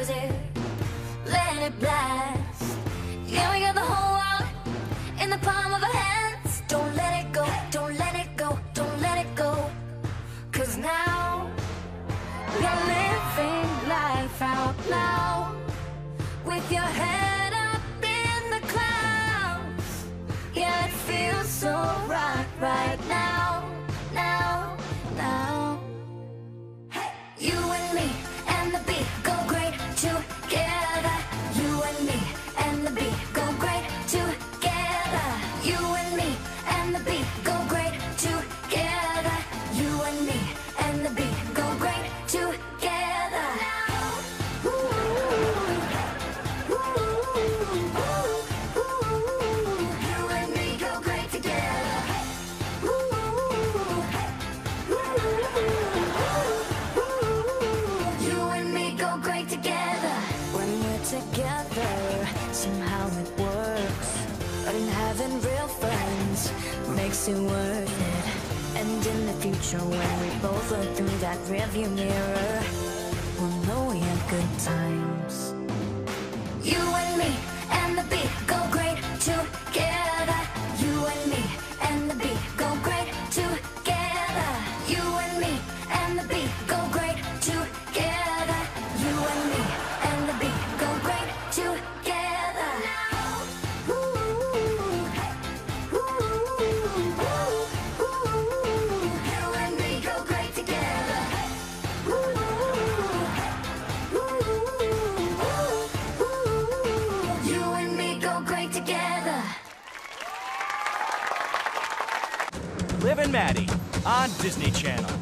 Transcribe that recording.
music, let it blast. Yeah, we got the whole world in the palm of our hands. Don't let it go, don't let it go, don't let it go. 'Cause now you're living life out loud, with your head up in the clouds. Yeah, it feels so right now, now, now. Hey, you and me and the beat go great together. You and me and the beat go great together. You and me and the beat go great together. You and me and the beat go great together. Ooh, ooh, ooh, ooh. You and me go great together. Ooh, ooh, ooh. You and me go great together. When we're together, somehow it works. But in having real friends makes it worth it. And in the future, when we both look through that rearview mirror, we'll know we had good times. You and me and the beat go great together. You and me and the beat go great together. You and me and the beat go great together. You and me and the beat go great together. Ooh, ooh, ooh, ooh. You and me go great together. Ooh, ooh, ooh. You and me go great together. Liv and Maddie on Disney Channel.